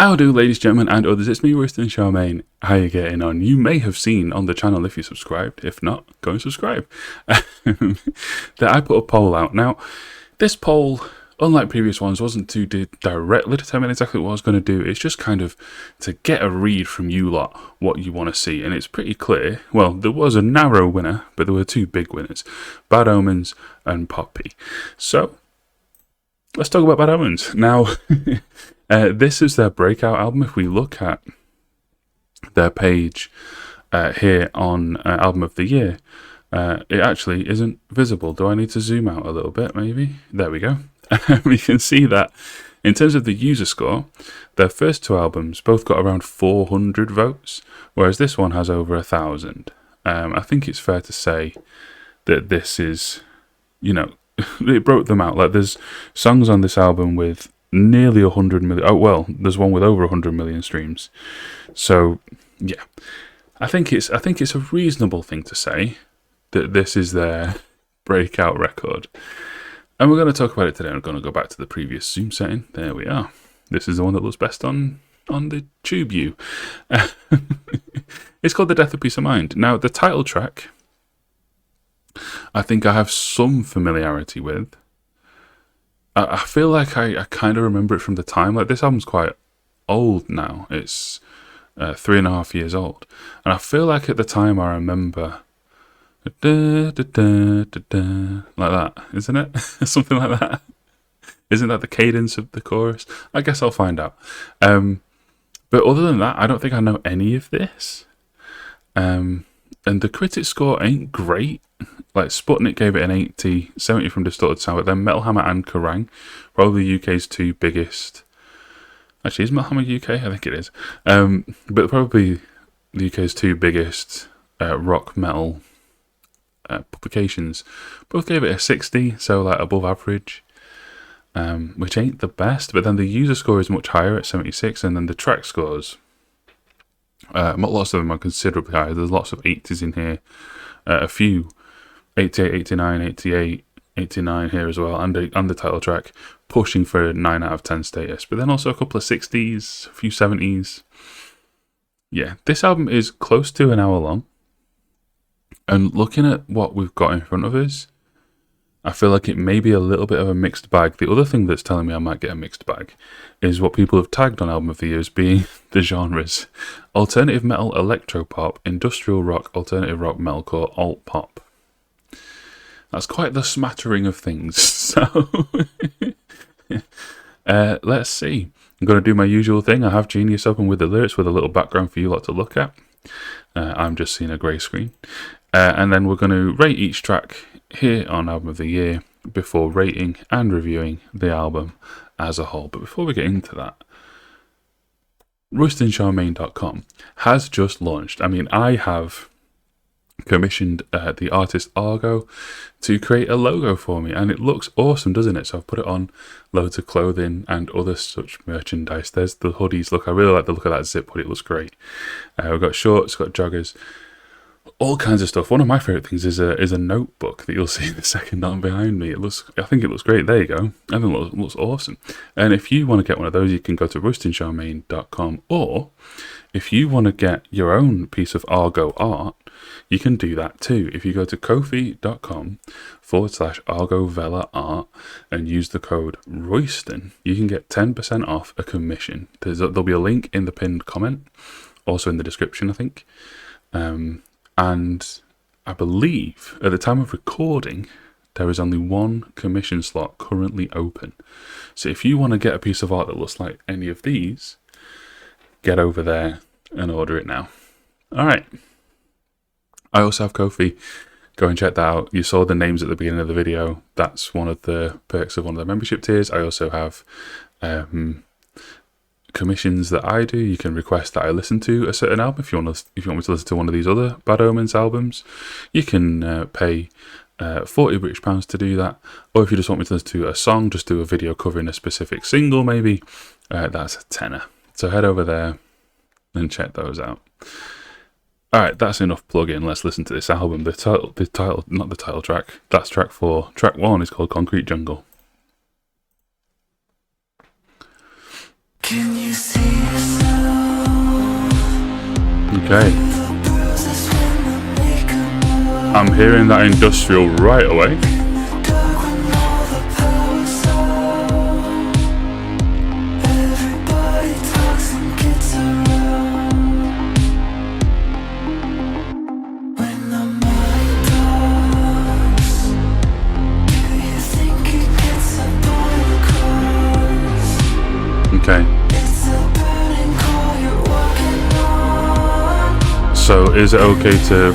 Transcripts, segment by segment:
How do, ladies, gentlemen, and others? It's me, Winston Charmaine. How you getting on? You may have seen on the channel, if you subscribed. If not, go and subscribe. That I put a poll out. Now, this poll, unlike previous ones, wasn't to directly determine exactly what I was going to do. It's just kind of to get a read from you lot what you want to see. And it's pretty clear. Well, there was a narrow winner, but there were two big winners. Bad Omens and Poppy. So, let's talk about Bad Omens. Now, this is their breakout album. If we look at their page here on Album of the Year, it actually isn't visible. Do I need to zoom out a little bit, maybe? There we go. We can see that in terms of the user score, their first two albums both got around 400 votes, whereas this one has over 1,000. I think it's fair to say that this is, you know, it broke them out. Like, there's songs on this album with nearly 100 million. Oh, well, there's one with over 100 million streams. So, yeah, I think it's a reasonable thing to say that this is their breakout record. And we're going to talk about it today. I'm going to go back to the previous zoom setting. There we are. This is the one that looks best on the tube view. It's called The Death of Peace of Mind. Now, the title track, I think I have some familiarity with. I feel like I kind of remember it from the time. Like, this album's quite old now. It's 3.5 years old. And I feel like at the time I remember like that, isn't it? Something like that. Isn't that the cadence of the chorus? I guess I'll find out. But other than that, I don't think I know any of this. And the critic score ain't great. Like, Sputnik gave it an 80, 70 from Distorted Sound, but then Metal Hammer and Kerrang, probably the UK's two biggest. Actually, is Metal Hammer UK? I think it is. But probably the UK's two biggest rock metal publications both gave it a 60, so like above average, which ain't the best. But then the user score is much higher at 76, and then the track scores, lots of them are considerably higher. There's lots of 80s in here, a few 88, 89, 88, 89 here as well, and the title track pushing for a 9 out of 10 status. But then also a couple of 60s, a few 70s. Yeah, this album is close to an hour long. And looking at what we've got in front of us, I feel like it may be a little bit of a mixed bag. The other thing that's telling me I might get a mixed bag is what people have tagged on Album of the Year as being the genres: alternative metal, electropop, industrial rock, alternative rock, metalcore, alt pop. That's quite the smattering of things. So, let's see. I'm going to do my usual thing. I have Genius open with the lyrics with a little background for you lot to look at. I'm just seeing a grey screen. And then we're going to rate each track here on Album of the Year before rating and reviewing the album as a whole. But before we get into that, RustinCharmaine.com has just launched. I mean, I have commissioned the artist Argo to create a logo for me, and it looks awesome, doesn't it? So I've put it on loads of clothing and other such merchandise. There's the hoodies. Look, I really like the look of that zip hoodie. It looks great. We've got shorts, got joggers, all kinds of stuff. One of my favorite things is a notebook that you'll see in the second down behind me. I think it looks great. There you go. I think it looks awesome. And if you want to get one of those, you can go to RustinCharmaine.com, or if you want to get your own piece of Argo art, you can do that too. If you go to Ko-fi.com/Argo Vela Art and use the code Royston, you can get 10% off a commission. There'll be a link in the pinned comment, also in the description, I think. And I believe at the time of recording, there is only one commission slot currently open. So if you want to get a piece of art that looks like any of these, get over there and order it now. All right. I also have Ko-fi. Go and check that out. You saw the names at the beginning of the video. That's one of the perks of one of the membership tiers. I also have commissions that I do. You can request that I listen to a certain album. If you want me to listen to one of these other Bad Omens albums, you can pay £40 to do that. Or if you just want me to listen to a song, just do a video covering a specific single maybe, that's a tenner. So head over there and check those out. Alright, that's enough plug-in. Let's listen to this album. Not the title track. That's track 4. Track 1 is called Concrete Jungle. Okay. I'm hearing that industrial right away. Okay. So is it okay to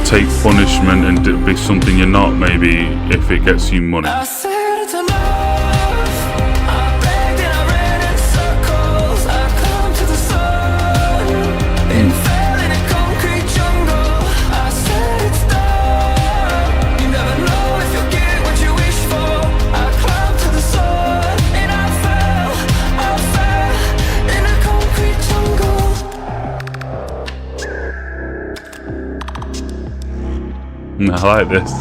take punishment and be something you're not, maybe, if it gets you money? I like this.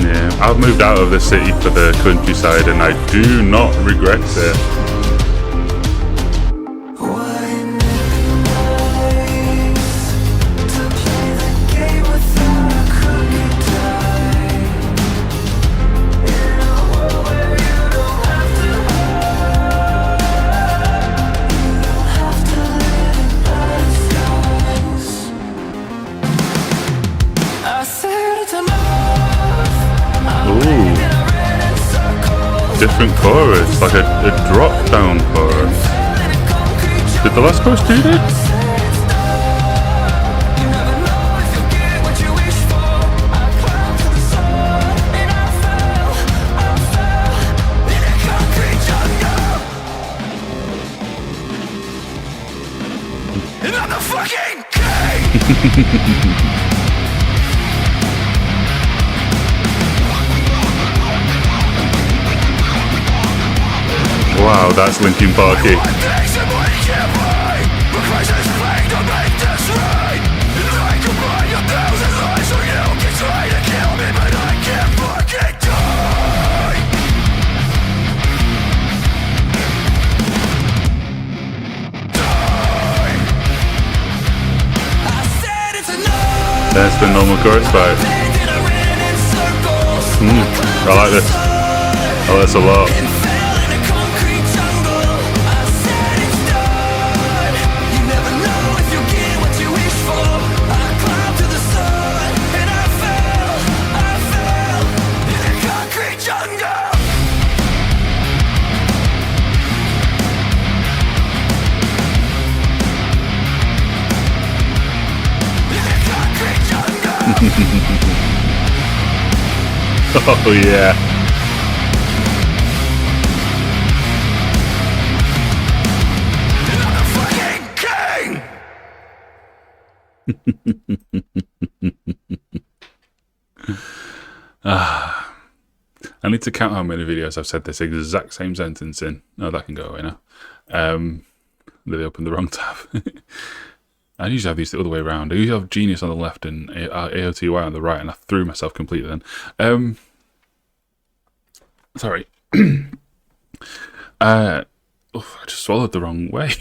Yeah, I've moved out of the city for the countryside and I do not regret it. Different chorus, like a drop down chorus. Did the last chorus do that? Wow, that's Linkin Parky. There's the normal chorus vibe. I like this. I like this a lot. Oh yeah. I need to count how many videos I've said this exact same sentence in. Oh, that can go away now. They opened the wrong tab. I usually have these the other way around. I usually have Genius on the left and AOTY on the right, and I threw myself completely then. Sorry. I just swallowed the wrong way.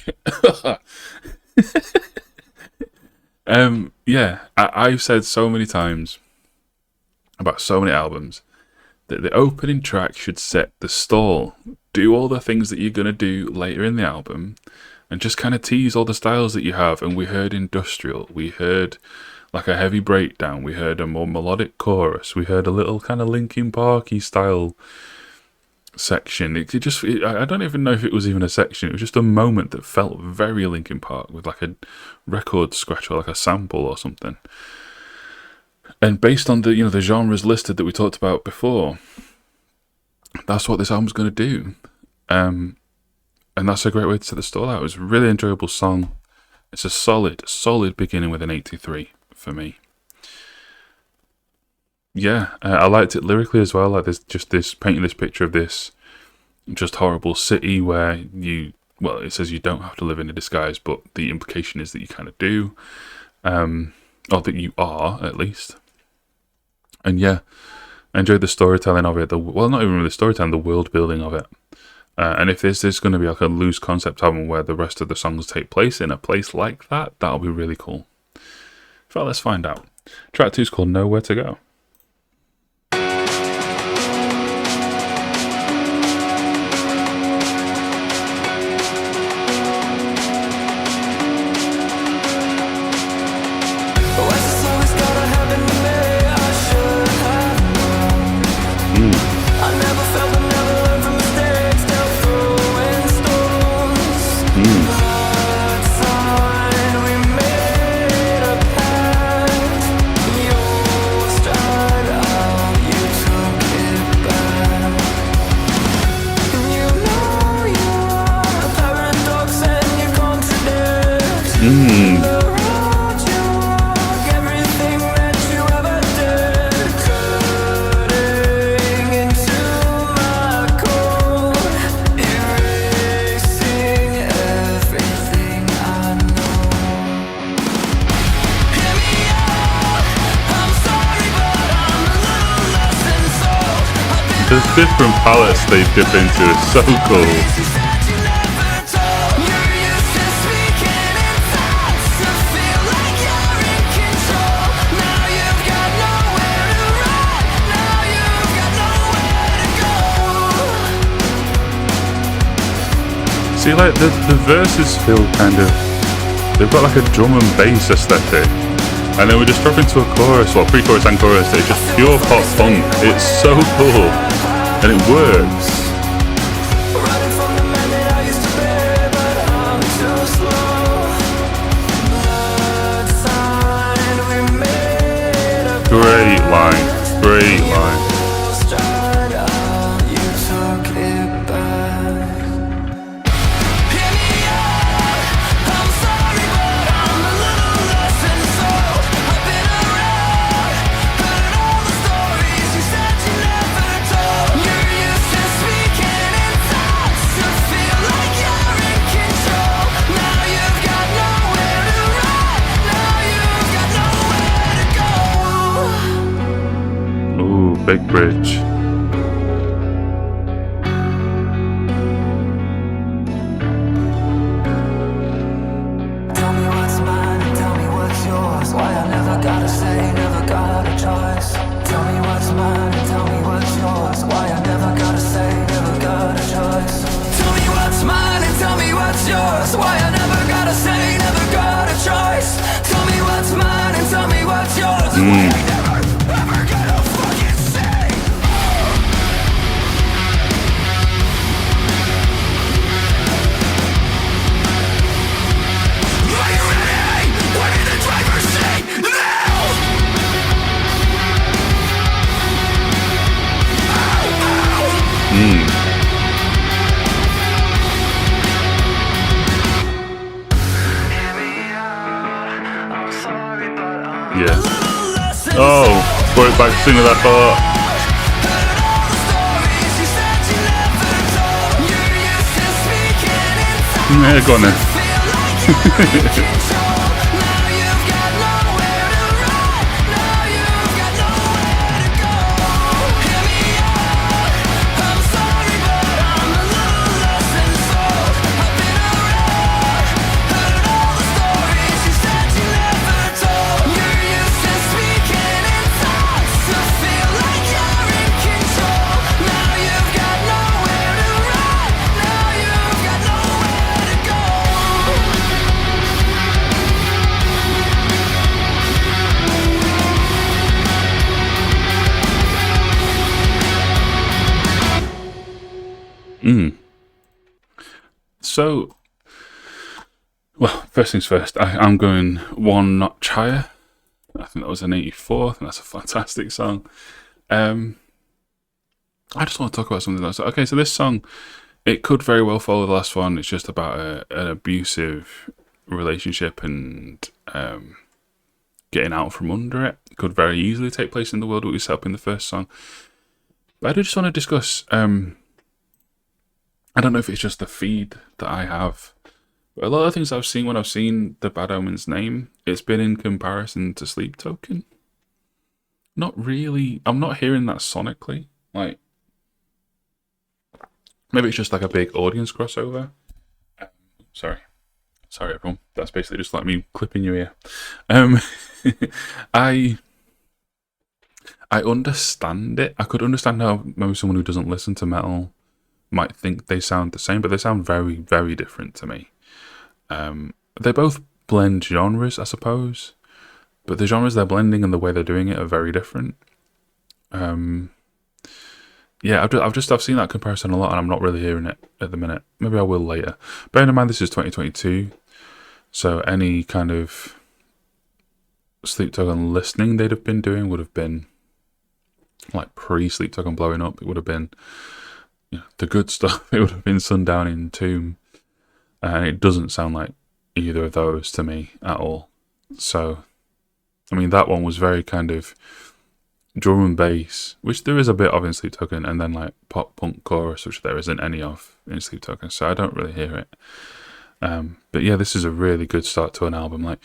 Yeah, I've said so many times about so many albums that the opening track should set the stall. Do all the things that you're going to do later in the album and just kind of tease all the styles that you have. And we heard industrial, we heard like a heavy breakdown, we heard a more melodic chorus, we heard a little kind of Linkin Parky style section. I don't even know if it was even a section. It was just a moment that felt very Linkin Park with like a record scratch or like a sample or something. And based on the the genres listed that we talked about before, that's what this album's going to do. And that's a great way to set the stall out. It was a really enjoyable song. It's a solid beginning with an 83 for me. Yeah, I liked it lyrically as well. Like there's just this painting this picture of this just horrible city where well, it says you don't have to live in a disguise, but the implication is that you kind of do, or that you are, at least. And yeah, I enjoyed the storytelling of it. Well, not even really the storytelling, the world building of it. And if this is going to be like a loose concept album where the rest of the songs take place in a place like that, that'll be really cool. So let's find out. Track 2 is called Nowhere to Go. The different palettes they dip into is so cool. See, like, the verses feel kind of... They've got like a drum and bass aesthetic. And then we just drop into a chorus, well, pre-chorus and chorus, it's just pure pop funk. It's so cool. And it works. Great line. Great line. Big bridge. Tell me what's mine and tell me what's yours. Why I never gotta say, never got a choice. Tell me what's mine and tell me what's yours. Why I never gotta say, never got a choice. Tell me what's mine and tell me what's yours. Why I never gotta say, never got a choice. Tell me what's mine and tell me what's yours. Why I never ever gonna fucking say. Are you ready? We're in the driver's seat now. Yeah. Oh, brought it back sooner than I thought. Yeah, go on then. So, well, first things first, I'm going one notch higher. I think that was an 84. I think that's a fantastic song. I just want to talk about something else. Okay, so this song, it could very well follow the last one. It's just about an abusive relationship and getting out from under it. It could very easily take place in the world that we set up in the first song. But I do just want to discuss I don't know if it's just the feed that I have. But a lot of things I've seen when I've seen the Bad Omens name, it's been in comparison to Sleep Token. Not really. I'm not hearing that sonically. Like, maybe it's just like a big audience crossover. Sorry, everyone. That's basically just like me clipping your ear. I understand it. I could understand how maybe someone who doesn't listen to metal might think they sound the same, but they sound very, very different to me. They both blend genres, I suppose, but the genres they're blending and the way they're doing it are very different. Yeah, I've seen that comparison a lot, and I'm not really hearing it at the minute. Maybe I will later. Bearing in mind this is 2022, so any kind of Sleep Token listening they'd have been doing would have been like pre-Sleep Token blowing up. It would have been, you know, the good stuff. It would have been Sundown in Tomb, and it doesn't sound like either of those to me at all. So, I mean, that one was very kind of drum and bass, which there is a bit of in Sleep Token, and then like pop punk chorus, which there isn't any of in Sleep Token, so I don't really hear it. But yeah, this is a really good start to an album. Like,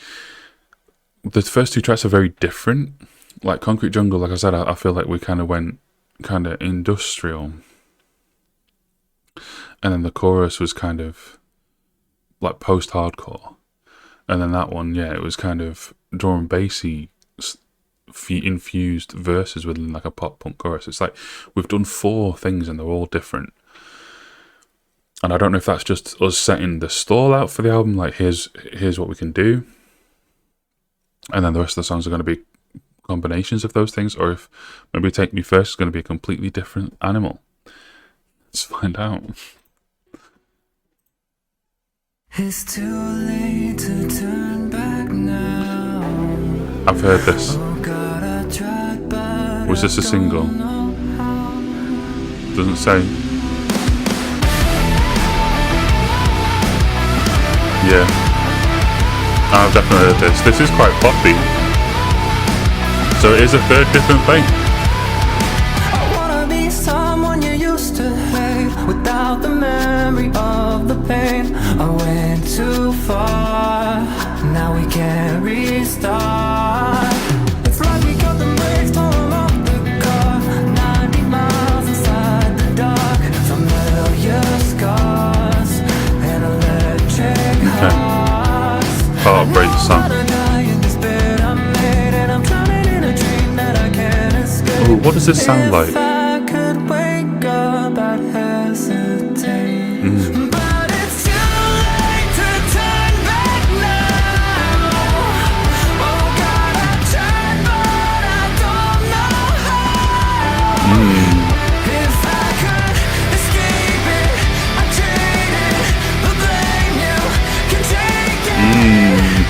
the first two tracks are very different. Like Concrete Jungle, like I said, I feel like we kind of went kind of industrial, and then the chorus was kind of like post-hardcore, and then that one, yeah, it was kind of drum and bassy infused verses within like a pop punk chorus. It's like we've done 4 things and they're all different, and I don't know if that's just us setting the stall out for the album, like here's what we can do, and then the rest of the songs are going to be combinations of those things, or if maybe Take Me First is going to be a completely different animal. Let's find out. It's too late to turn back now. I've heard this. Oh God, I tried, but Was this a single? Doesn't say. Yeah, I've definitely heard this. This is quite poppy. So it is a third different thing. I wanna be someone you used to hate, without the memory of the pain. I went too far, now we can't restart. It's like we got the brakes torn off the car, 90 miles inside the dark. Familiar scars and electric hearts. Heartbreak song. Oh, what does this sound like?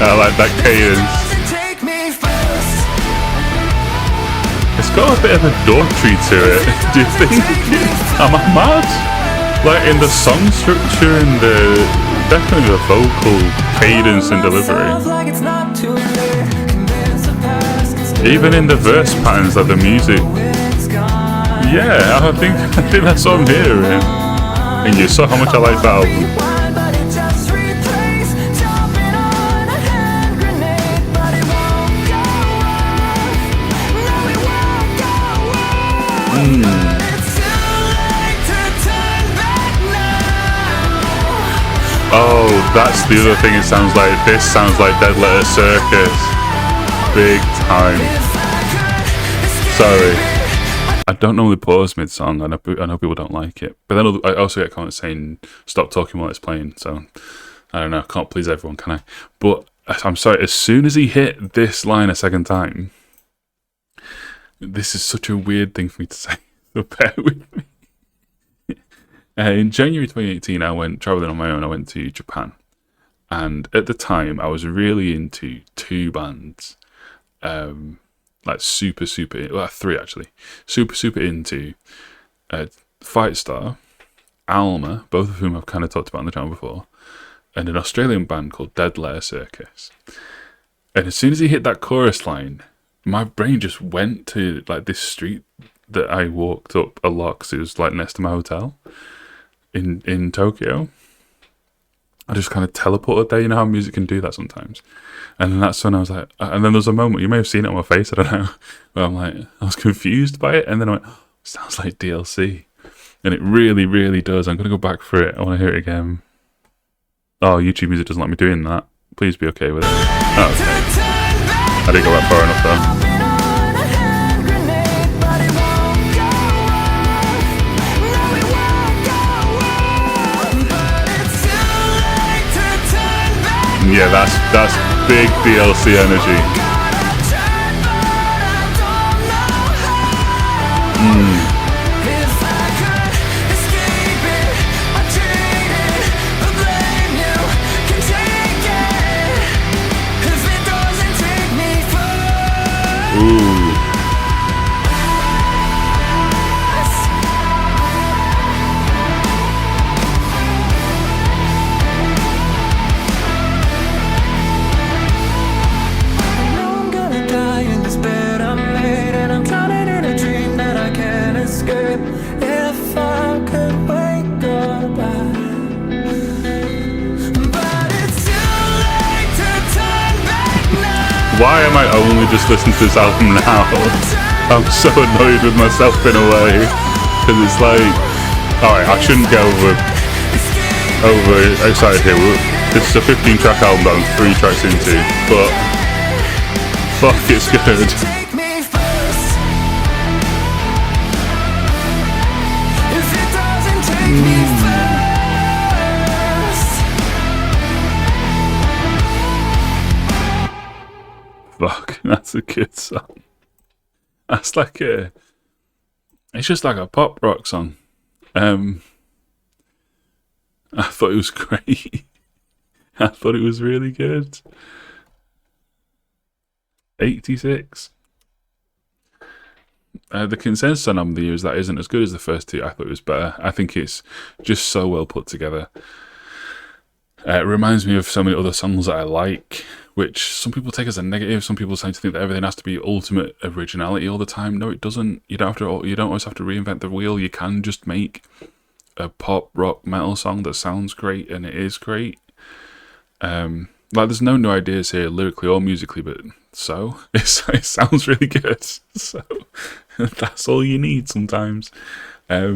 I like that cadence. It's got a bit of a daughtry to it, do you think? Am I mad? Like in the song structure and definitely the vocal cadence and delivery. Even in the verse patterns of the music. Yeah, I think that's what I'm hearing. And you saw how much I like that album. Oh, that's the other thing it sounds like. This sounds like Dead Letter Circus. Big time. Sorry. I don't normally pause mid-song. I know people don't like it. But then I also get comments saying, stop talking while it's playing. So, I don't know. I can't please everyone, can I? But, I'm sorry. As soon as he hit this line a second time, this is such a weird thing for me to say. So bear with me. In January 2018, I went traveling on my own. I went to Japan, and at the time, I was really into 2 bands, like super, well, 3 actually, super into Fight Star, Alma, both of whom I've kind of talked about on the channel before, and an Australian band called Dead Letter Circus. And as soon as he hit that chorus line, my brain just went to like this street that I walked up a lot because it was like next to my hotel. in Tokyo. I just kind of teleported there. You know how music can do that sometimes. And then that's when I was like, and then there was a moment, you may have seen it on my face, I don't know, where I'm like, I was confused by it, and then I went, oh, sounds like DLC. And it really, really does. I'm going to go back for it. I want to hear it again. Oh, YouTube Music doesn't like me doing that. Please be okay with it. Oh, okay. I didn't go that far enough though. Yeah, that's big DLC energy. Ooh. Why am I only just listening to this album now? I'm so annoyed with myself in a way. Because it's like, alright, I shouldn't get over excited here. This is a 15 track album that I'm 3 tracks into, but fuck, it's good. Fuck, that's a good song. That's like it's just like a pop rock song. I thought it was great. I thought it was really good. 86. The consensus on the year is that isn't as good as the first two. I thought it was better. I think it's just so well put together. It reminds me of so many other songs that I like, which some people take as a negative. Some people seem to think that everything has to be ultimate originality all the time. No, it doesn't. You don't always have to reinvent the wheel. You can just make a pop, rock, metal song that sounds great, and it is great. Like there's no new ideas here lyrically or musically, but it sounds really good. So that's all you need sometimes. Yeah,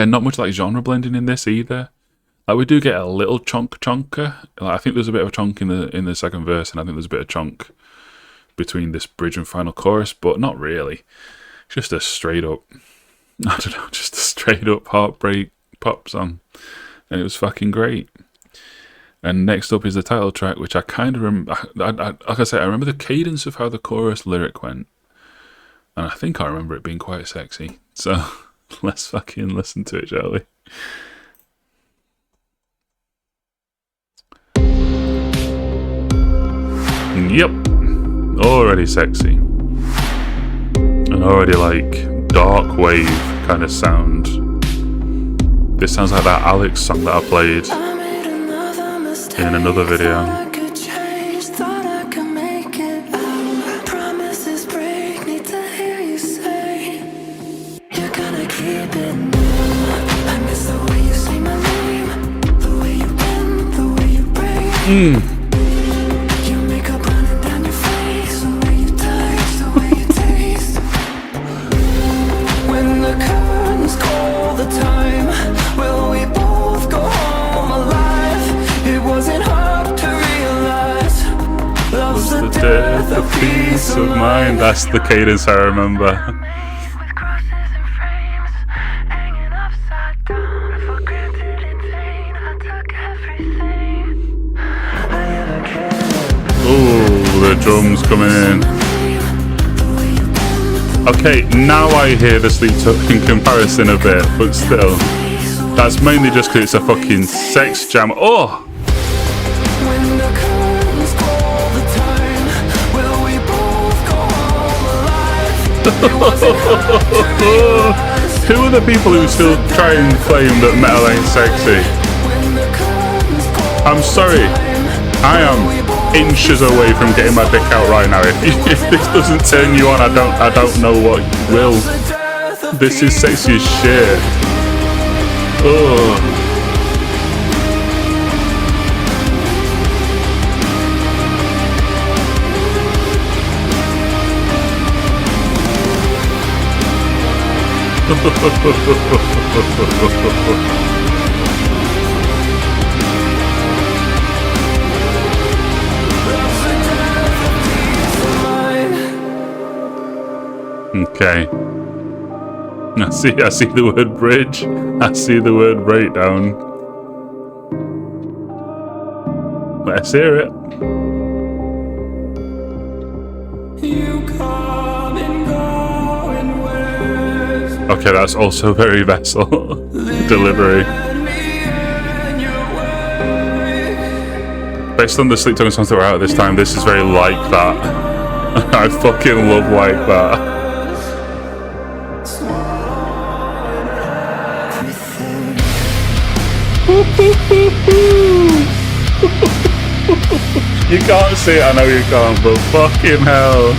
not much like genre blending in this either. Like we do get a little chunker. Like I think there's a bit of a chunk in the second verse, and I think there's a bit of chunk between this bridge and final chorus, but not really. Just a straight up, I don't know, just a straight up heartbreak pop song, and it was fucking great. And next up is the title track, which I kind of remember. Like I said, I remember the cadence of how the chorus lyric went, and I think I remember it being quite sexy. So let's fucking listen to it, shall we? Yep, already sexy, and already like dark wave kind of sound. This sounds like that Alex song that I played in another video. Death, a peace of mind. That's the cadence I remember. Ooh, the drums coming in. Okay, now I hear the Sleep Token comparison a bit, but still. That's mainly just because it's a fucking sex jam. Oh! Who are the people who still try and claim that metal ain't sexy? I'm sorry, I am inches away from getting my dick out right now. If this doesn't turn you on, I don't know what will. This is sexy as shit. Oh. Okay. I see the word bridge. I see the word breakdown. Let's hear it. Okay, that's also very Vessel delivery. Based on the Sleep Token songs that were out at this time, this is very like that. I fucking love like that. You can't see it, I know you can't, but fucking hell.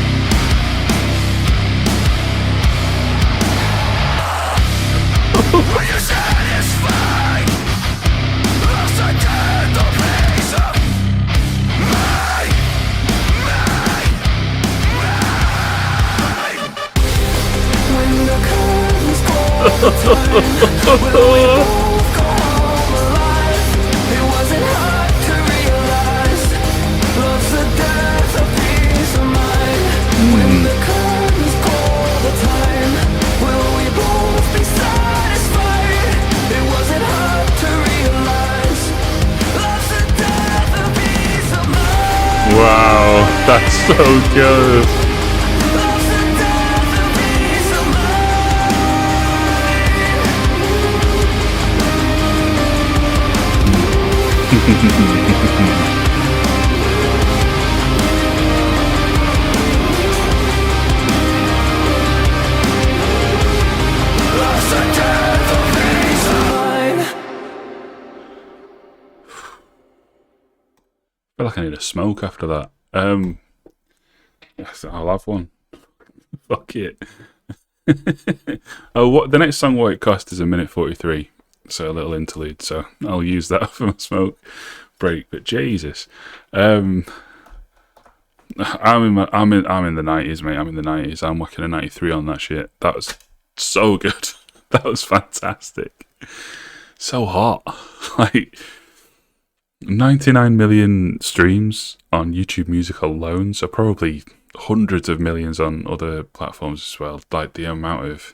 Wow, that's so good. I feel like I need a smoke after that. Yes, I'll have one. Fuck it. Oh, what the next song? What it cost is 1:43. So a little interlude. So I'll use that for my smoke break. But Jesus, I'm in the 90s, mate. I'm in the 90s. I'm working a 93 on that shit. That was so good. That was fantastic. So hot. Like 99 million streams on YouTube Music alone. So probably hundreds of millions on other platforms as well. Like the amount of,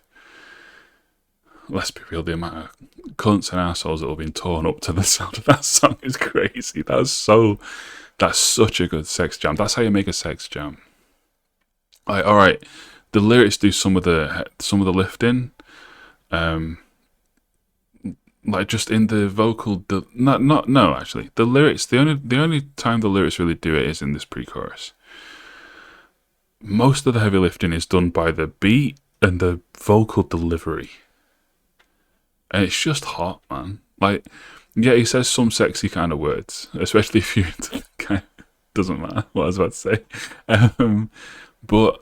let's be real, the amount of cunts and assholes that have been torn up to the sound of that song is crazy. That's such a good sex jam. That's how you make a sex jam. Like, all right, the lyrics do some of the lifting, like just in the vocal. Actually, the lyrics. The only time the lyrics really do it is in this pre-chorus. Most of the heavy lifting is done by the beat and the vocal delivery. And it's just hot, man. Like, yeah, he says some sexy kind of words, especially if you're into kind of, doesn't matter what I was about to say. But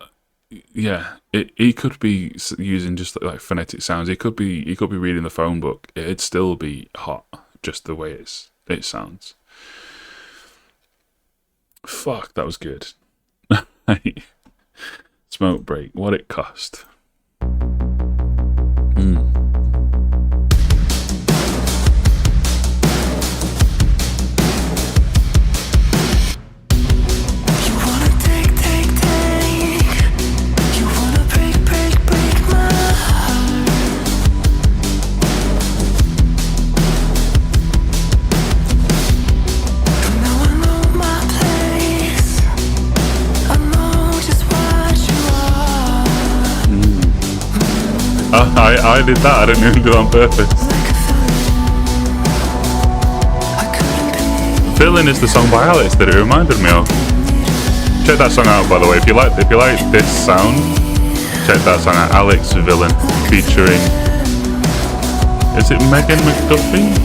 yeah, he could be using just like phonetic sounds. He could be reading the phone book. It'd still be hot, just the way it sounds. Fuck, that was good. Smoke break. What it cost. I did that. I didn't even do it on purpose. Feeling is the song by Alex that it reminded me of. Check that song out, by the way. If you like this sound, check that song out. Alex Villain featuring, is it Megan McDuffie?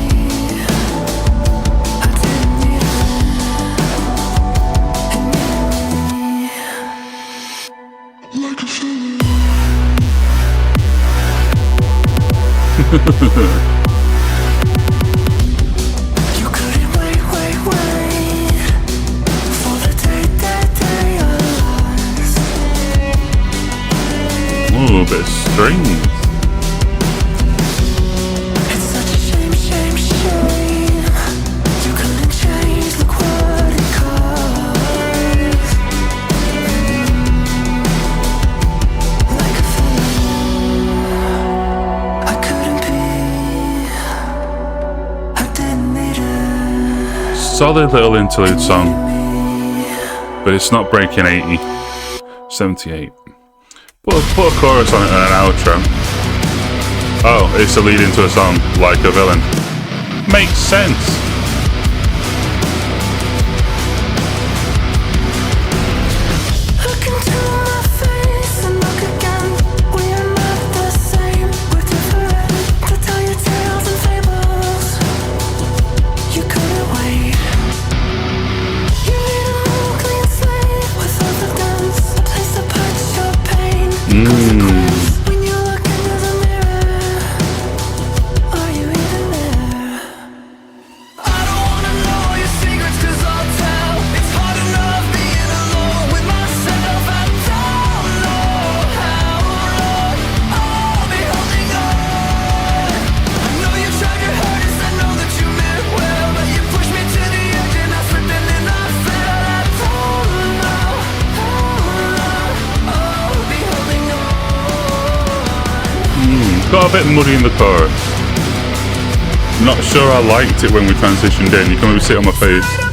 solid little interlude song, but it's not breaking 80. 78. Put a chorus on it and an outro. Oh, it's a lead into a song, like a villain. Makes sense. Got a bit muddy in the chorus. Not sure I liked it when we transitioned in. You can maybe see it on my face.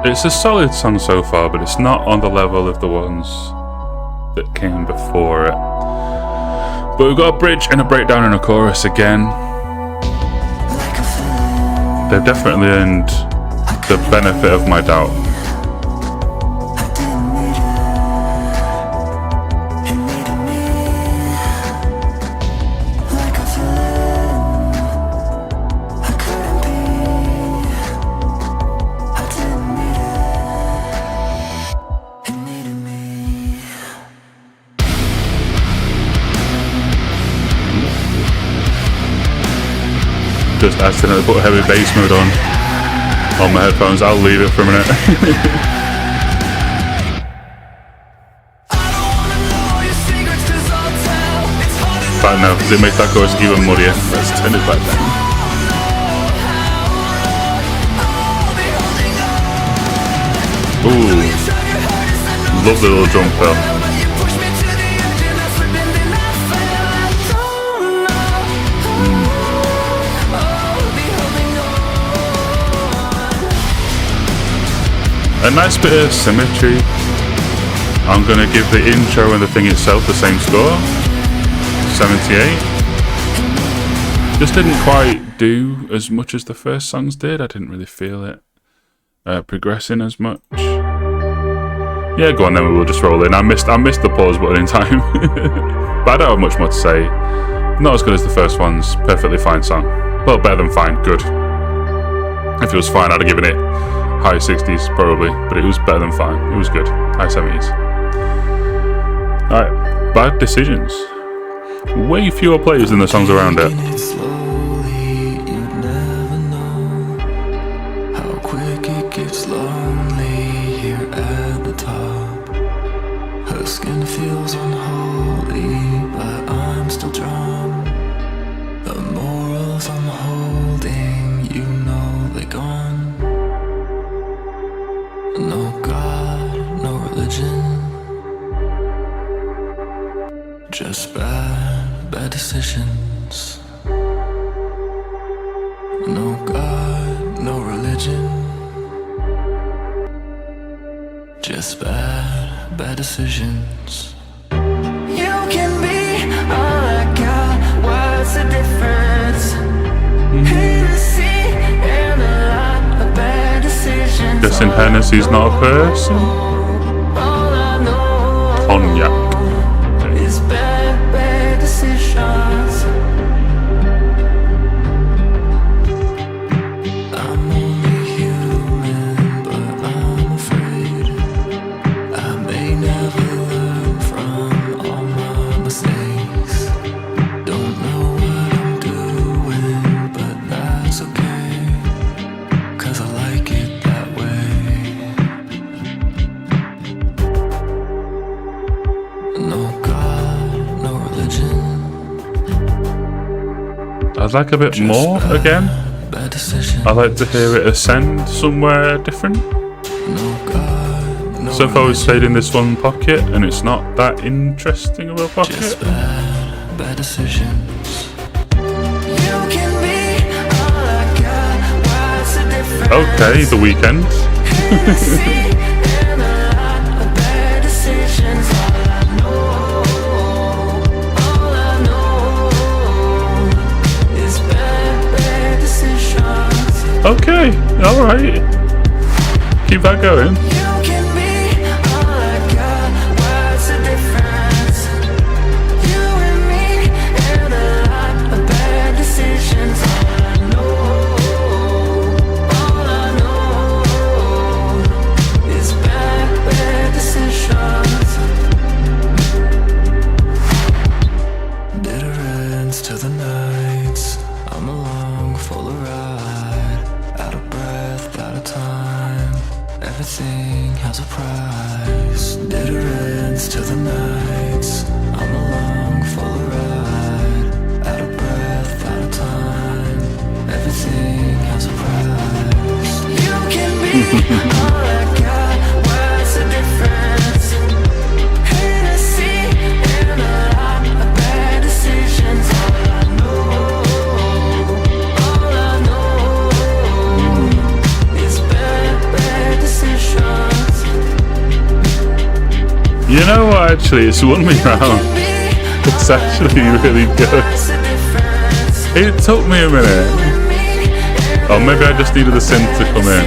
It's a solid song so far, but it's not on the level of the ones that came before it. But we've got a bridge and a breakdown and a chorus again. They've definitely earned the benefit of my doubt. Just accidentally put heavy bass mode on my headphones. I'll leave it for a minute. Back now, because it makes that chorus even muddier. Let's turn it back down. Ooh, love the little drum fill. A nice bit of symmetry. I'm gonna give the intro and the thing itself the same score, 78. Just didn't quite do as much as the first songs did. I didn't really feel it progressing as much. Yeah, go on then, we'll just roll in. I missed the pause button in time. But I don't have much more to say. Not as good as the first ones. Perfectly fine song. Well, better than fine, good. If it was fine, I'd have given it high 60s probably, but it was better than fine. It was good. High 70s. Alright, Bad Decisions. Way fewer players than the songs around it. Just bad decisions. No God, no religion. Just bad decisions. You can be all I got. What's the difference? Hennessy and a lot of bad decisions. Guessing Hennessy's not a person. Cognac. I'd like a bit more again. I'd like to hear it ascend somewhere different. So far we've stayed in this one pocket and it's not that interesting of a pocket. Just bad decisions. You can be all I got. What's the difference? Okay, The Weeknd. And a lot of bad decisions. All I know is bad decisions. Okay, alright. Keep that going. You can be all I got. What's the difference? You and me and a lot of bad decisions. All I know is bad decisions. Bitter ends to the nights. I'm along for the ride. Out of breath, out of time. Everything has a price. Bitter ends to the nights. I'm along for the ride. Out of breath, out of time. Everything has a price. You can be all I got. What's the difference? Hennessy and a lot of bad decisions. All I know is bad decisions. You know what, actually, it's won me round. It's actually really good. It took me a minute. Or maybe I just needed the synth to come in.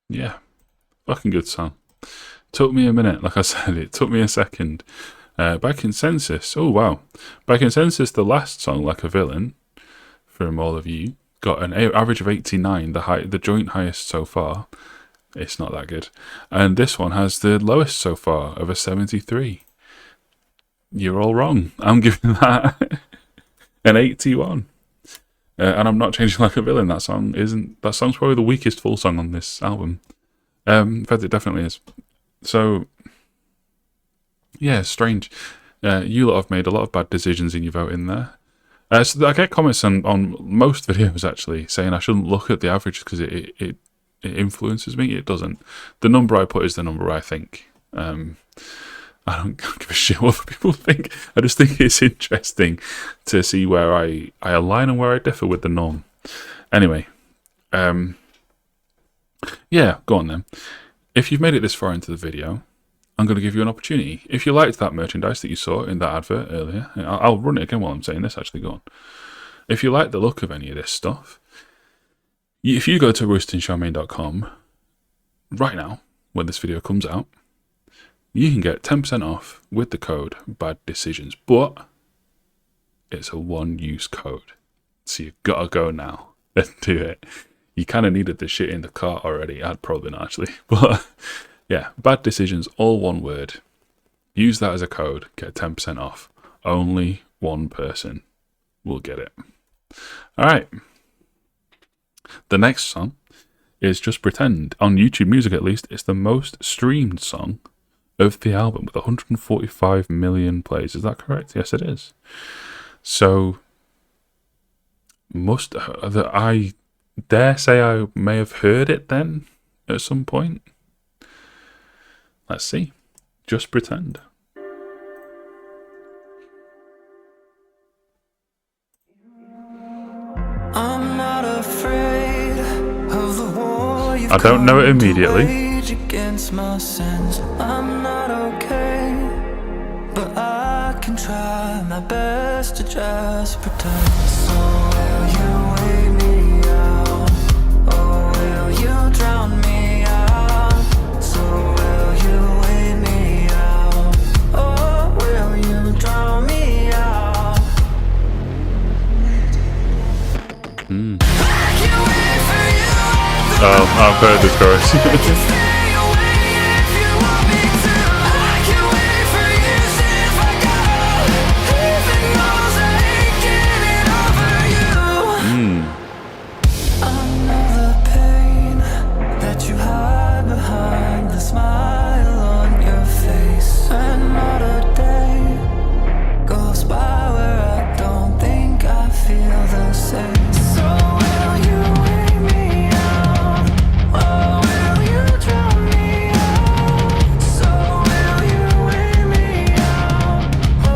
Yeah, fucking good song. Took me a minute, like I said, it took me a second. By consensus, oh wow. By consensus, the last song, Like a Villain, from all of you, got an average of 89, the joint highest so far. It's not that good. And this one has the lowest so far of a 73. You're all wrong. I'm giving that an 81. And I'm not changing Like a Villain. That song's probably the weakest full song on this album. In fact, it definitely is. So, yeah, strange. You lot have made a lot of bad decisions in your vote in there. So I get comments on most videos, actually, saying I shouldn't look at the average because it influences me. It doesn't. The number I put is the number I think. I don't give a shit what people think. I just think it's interesting to see where I align and where I differ with the norm. Anyway, yeah, go on then. If you've made it this far into the video, I'm going to give you an opportunity. If you liked that merchandise that you saw in that advert earlier, I'll run it again while I'm saying this, actually, go on. If you like the look of any of this stuff, if you go to roystoncharmaine.com right now, when this video comes out, you can get 10% off with the code Bad Decisions, but it's a one-use code, so you've got to go now and do it. You kind of needed this shit in the cart already. I'd probably not, actually, but yeah, Bad Decisions, all one word. Use that as a code, get 10% off. Only one person will get it. All right. The next song is Just Pretend. On YouTube Music, at least, it's the most streamed song of the album with 145 million plays. Is that correct? Yes, it is. So, I dare say I may have heard it then at some point. Let's see. Just Pretend. I'm not afraid of the war you've I don't know it immediately. waged against my sins. I'm not okay, but I can try my best to just pretend. So will you wait me out, or will you drown me out? So will you wait me out, or will you drown me I've heard this chorus. Stay away if you want me to. I can wait for years if I go. Heaven knows I ain't getting over you. I know the pain that you hide behind the smile on your face, and not a day goes by where I don't think I feel the same. So will you weigh me out? Oh, will you drown me out? So will you weigh me out? Oh,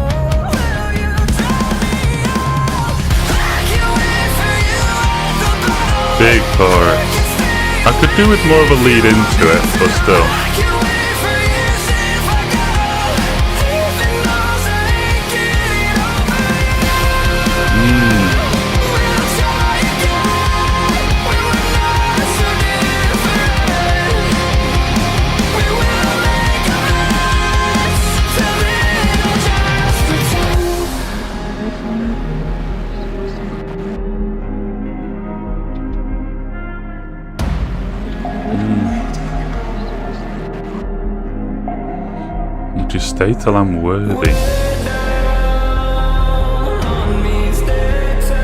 will you drown me out? I can wait for you at the bottom. Big chorus. I could do with more of a lead into it, but still. I can wait for years if I go. Heaven knows I ain't getting over you. We'll try again. We were not so different. We will make amends. Tell me it'll just pretend. Would you stay till I'm worthy? On me, stay till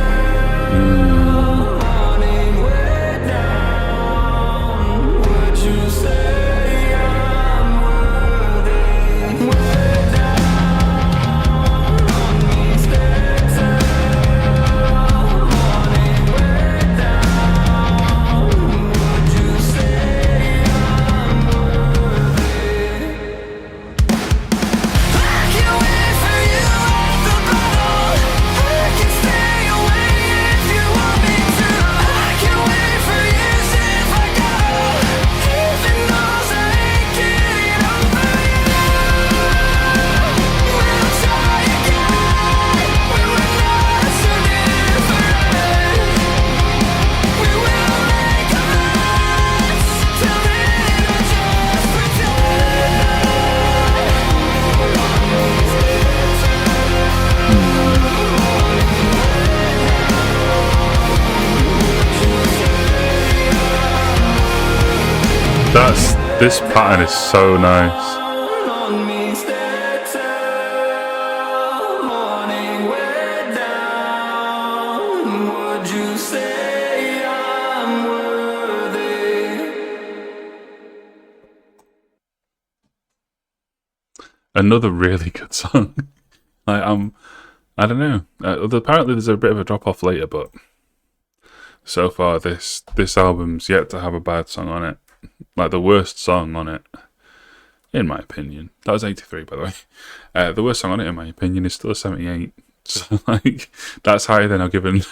morning, way down. Would you say I'm worthy? Way down. On me, stay till morning, way down. Would you say I'm worthy? I can wait for you at the bottom. I can stay away if you want me to. I can wait for years if I go. Heaven knows I ain't getting over you. We'll try again. We were not so different. We will make amends. Tell me it'll just pretend. This pattern is so nice. On me, stay till morning, way down. Would you say I'm worthy? Another really good song. I don't know. Apparently, there's a bit of a drop off later, but so far this album's yet to have a bad song on it. Like the worst song on it, in my opinion. That was 83, by the way. The worst song on it, in my opinion, is still a 78. So like that's higher than I've given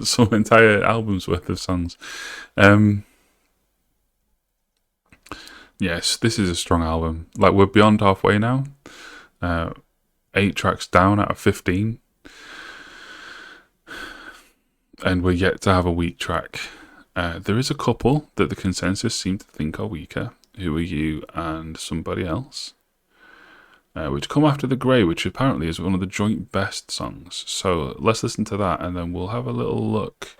some entire albums worth of songs. Yes, this is a strong album. Like we're beyond halfway now. 8 tracks down out of 15. And we're yet to have a weak track. There is a couple that the consensus seem to think are weaker. Who Are You and Somebody Else. Which come after The Grey, which apparently is one of the joint best songs. So let's listen to that and then we'll have a little look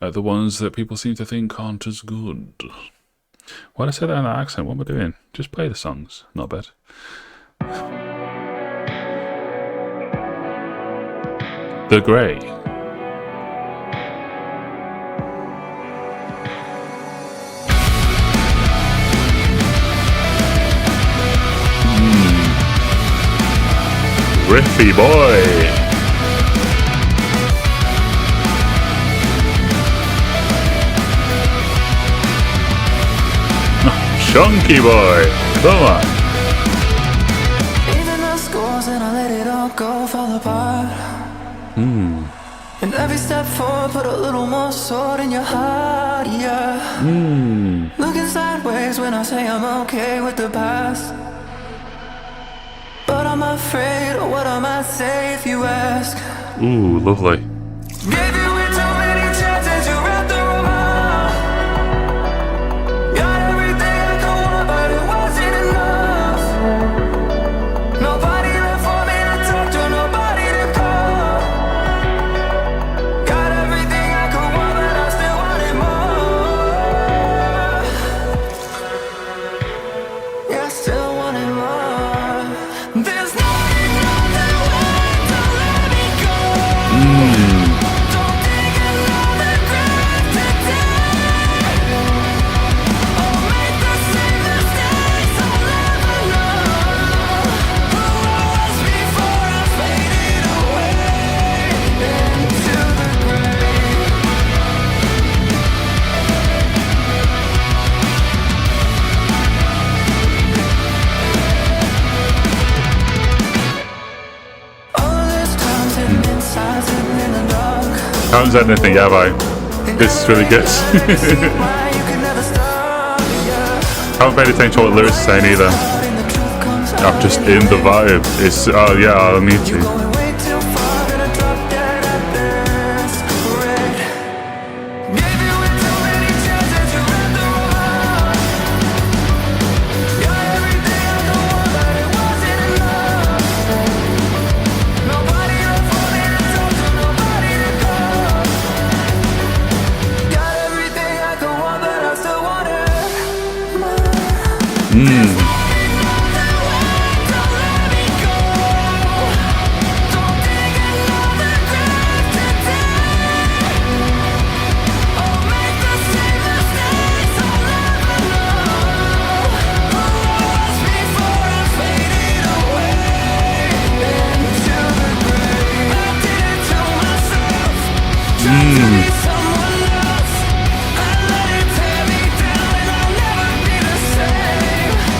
at the ones that people seem to think aren't as good. Why did I say that in that accent? What am I doing? Just play the songs. Not bad. The Grey. Riffy boy. Chunky boy. Come on. Even the scores and I let it all go fall apart. And every step forward put a little more sword in your heart, yeah. Looking sideways when I say I'm okay with the past. But I'm afraid of what I might say if you ask. Ooh, lovely. Gave you way too many chances, you wrapped the romance. Got everything I could want, but it wasn't enough. Nobody left for me to talk to, nobody to call. Got everything I could want, but I still wanted more. haven't said anything yet, have I? This really gets. Haven't paid attention to what lyrics are saying either. I'm just in the vibe. It's oh yeah, I'll need to.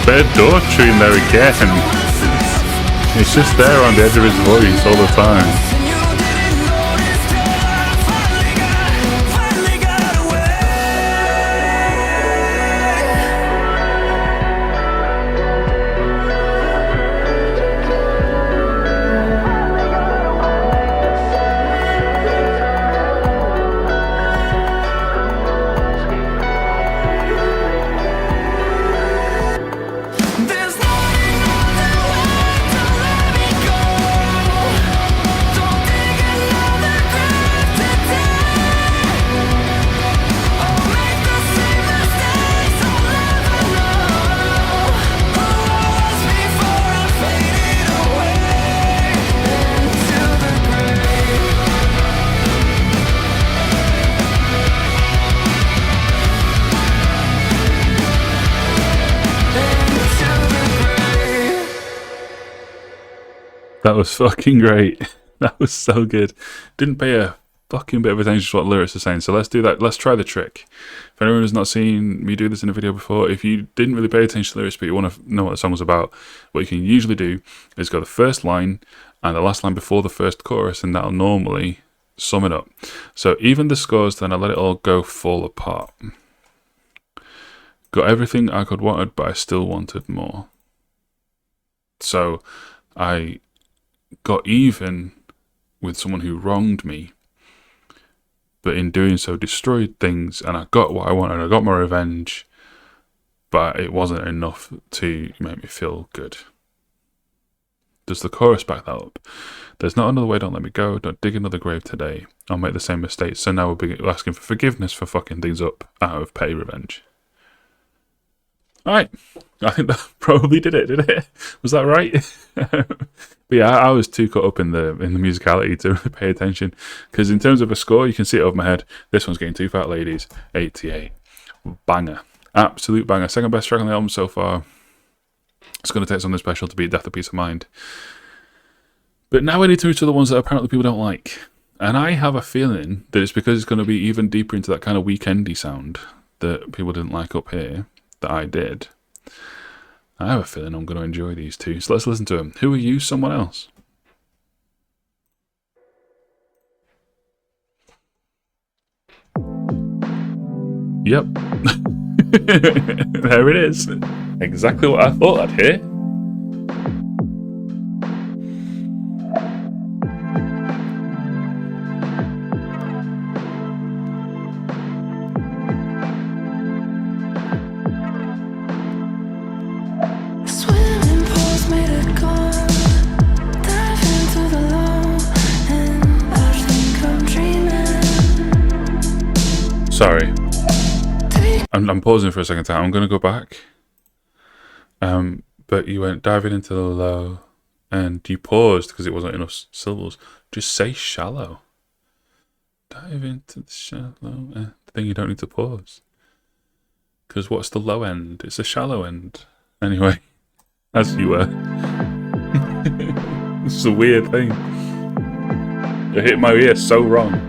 Bit of Daughtry in there again. It's just there on the edge of his voice all the time. That was fucking great. That was so good. Didn't pay a fucking bit of attention to what lyrics are saying, so let's do that. Let's try the trick. If anyone has not seen me do this in a video before, if you didn't really pay attention to lyrics but you want to know what the song was about, what you can usually do is go the first line and the last line before the first chorus, and that'll normally sum it up. So even the scores, then I let it all go fall apart. Got everything I could wanted, but I still wanted more. So I got even with someone who wronged me, but in doing so destroyed things, and I got what I wanted. I got my revenge, but it wasn't enough to make me feel good. Does the chorus back that up? There's not another way, don't let me go, don't dig another grave today, I'll make the same mistakes, so now we're asking for forgiveness for fucking things up out of petty revenge. Alright, I think that probably did it? Was that right? But yeah, I was too caught up in the musicality to really pay attention, because in terms of a score, you can see it over my head. This one's getting Too Fat Ladies, 88. Banger. Absolute banger. Second best track on the album so far. It's going to take something special to beat Death of Peace of Mind. But now we need to move to the ones that apparently people don't like. And I have a feeling that it's because it's going to be even deeper into that kind of weekendy sound that people didn't like up here, that I did. I have a feeling I'm going to enjoy these two. So let's listen to them. Who Are You? Someone Else. Yep. There it is. Exactly what I thought I'd hear. Sorry. I'm pausing for a second time. I'm going to go back. But you went diving into the low and you paused because it wasn't enough syllables. Just say shallow. Dive into the shallow end. Then you don't need to pause. Because what's the low end? It's a shallow end. Anyway, as you were. This is a weird thing. It hit my ear so wrong.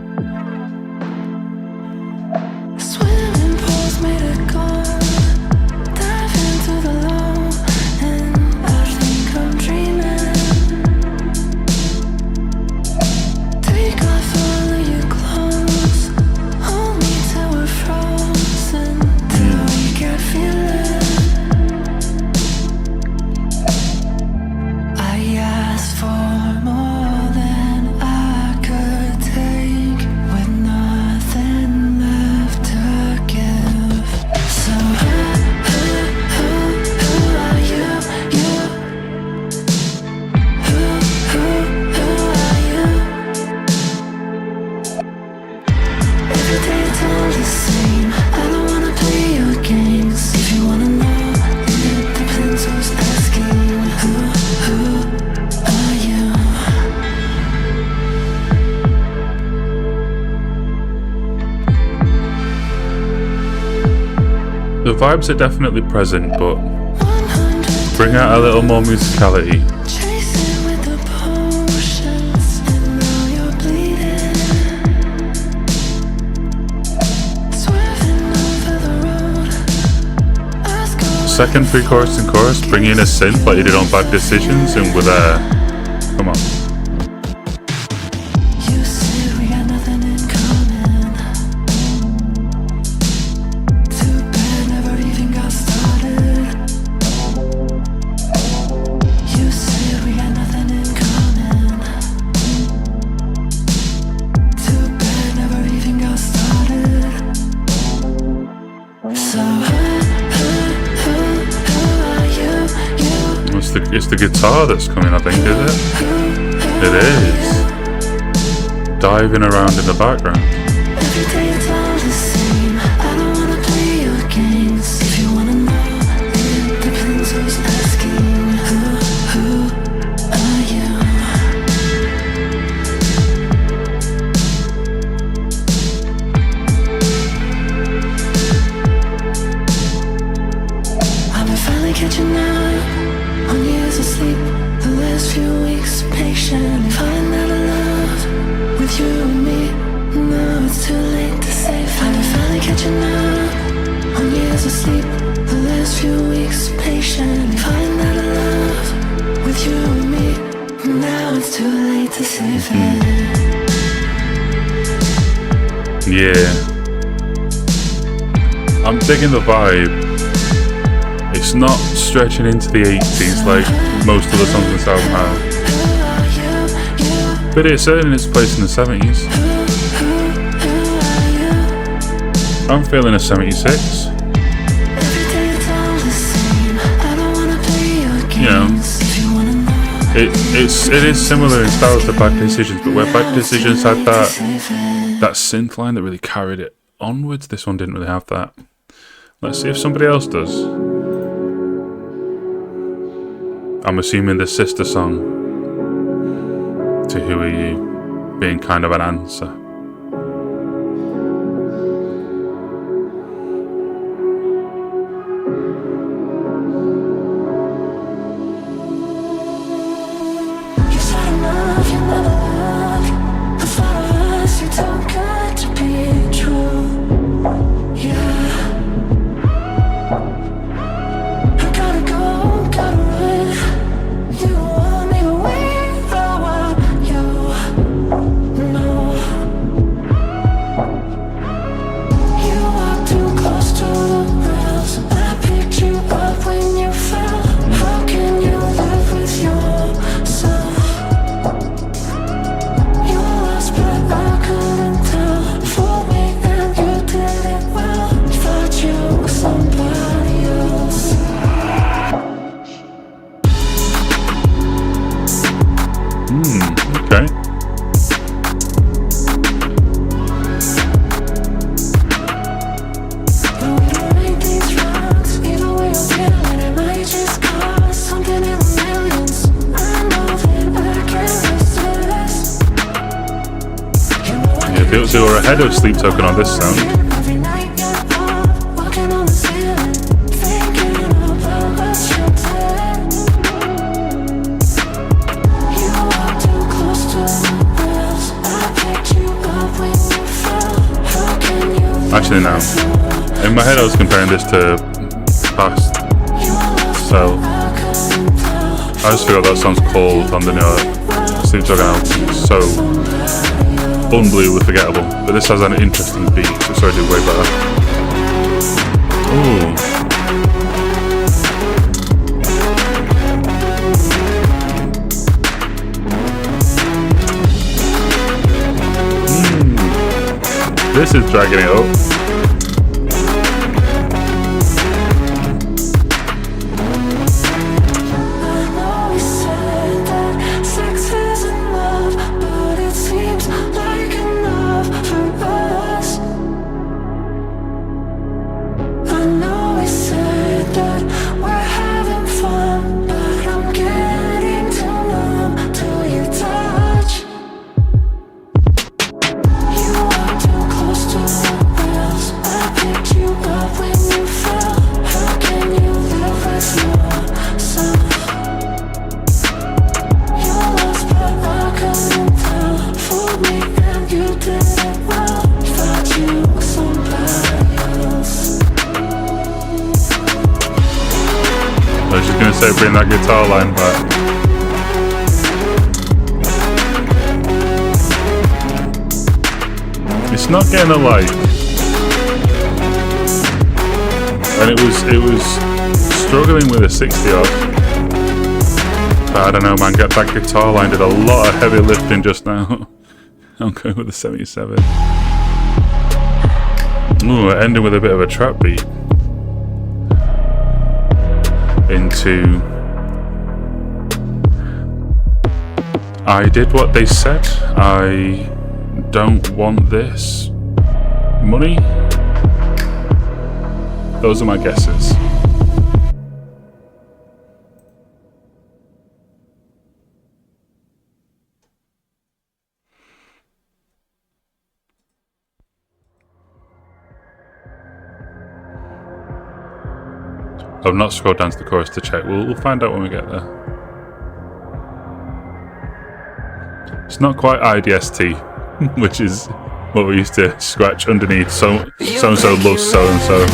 vibes are definitely present, but bring out a little more musicality. Chasing with the potions, and now you're bleeding. Swerving over the road. Argo. Second pre-chorus and chorus, bring in a synth like you did on Bad Decisions, and with come on. You say we got nothing in common. Too bad, never even got started. You say we got nothing in common. Too bad, never even got started. So who are you? It's the guitar that's coming, I think, is it? It is. Diving around in the background. Every day it's all the same. I don't wanna play your games. If you wanna know, it depends who's asking. Who are you? I've been finally catching up on years of sleep. The last few weeks, patiently falling out of love with you and me. Now it's too late to save. I've been finally catching up on years of sleep. The last few weeks, patiently falling out of love with you and me. Now it's too late to save it. Yeah. I'm digging the vibe. It's not stretching into the 80s like most of the songs in this album have. But it's earning its place in the 70s. I'm feeling a 76. You know, it is similar in style to Bad Decisions, but where Bad Decisions had that synth line that really carried it onwards, this one didn't really have that. Let's see if somebody else does. I'm assuming the sister song to Who Are You being kind of an answer. They were ahead of Sleep Token on this sound. Actually, no. In my head, I was comparing this to Past. So I just forgot that song's called on the new Sleep Token album. It's so unbelievably forgettable, but this has an interesting beat, so it's already way better. Ooh. This is dragging it up. bring that guitar line back. It's not getting a like, and it was struggling with a 60 odd. But I don't know, man. Get that guitar line did a lot of heavy lifting just now. I'm going with the 77. Ooh, ending with a bit of a trap beat into I did what they said. I don't want this money. Those are my guesses. I've not scrolled down to the chorus to check. We'll find out when we get there. It's not quite IDST, which is what we used to scratch underneath. So and so loves so and so.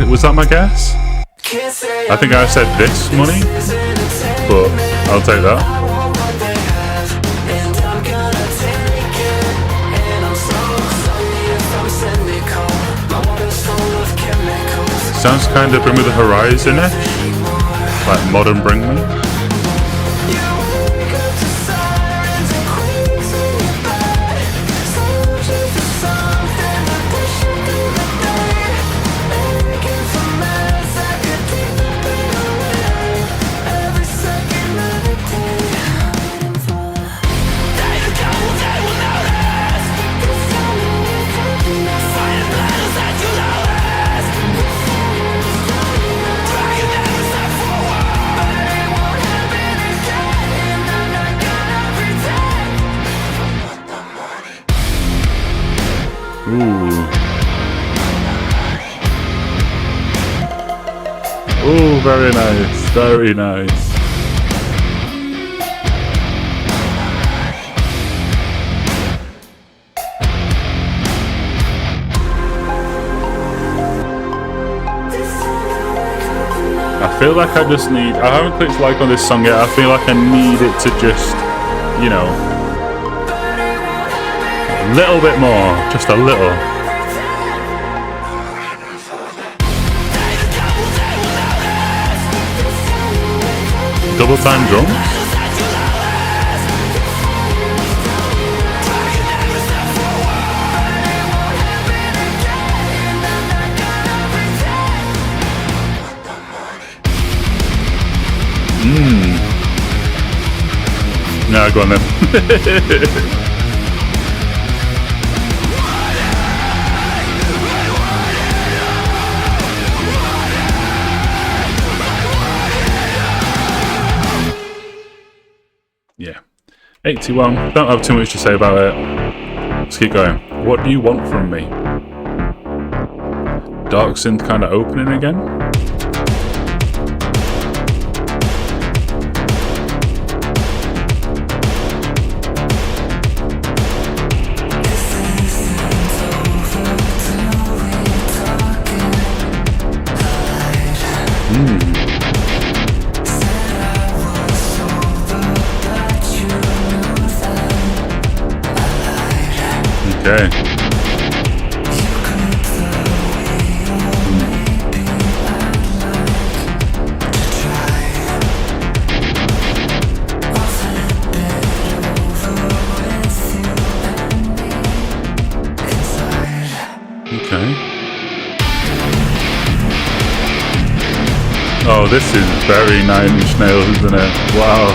Was that my guess? I think I said this money, but I'll take that. Sounds kind of Bring Me the Horizon-ish, like modern Bring Me. Ooh, very nice, very nice. I feel like I just need, I haven't clicked like on this song yet, I feel like I need it to just, you know, a little bit more, just a little. Double time drums? No, go on then. Yeah. 81. Don't have too much to say about it. Let's keep going. What do you want from me? Dark synth kind of opening again. Okay. this is very Nine Inch Nails, isn't it? Wow.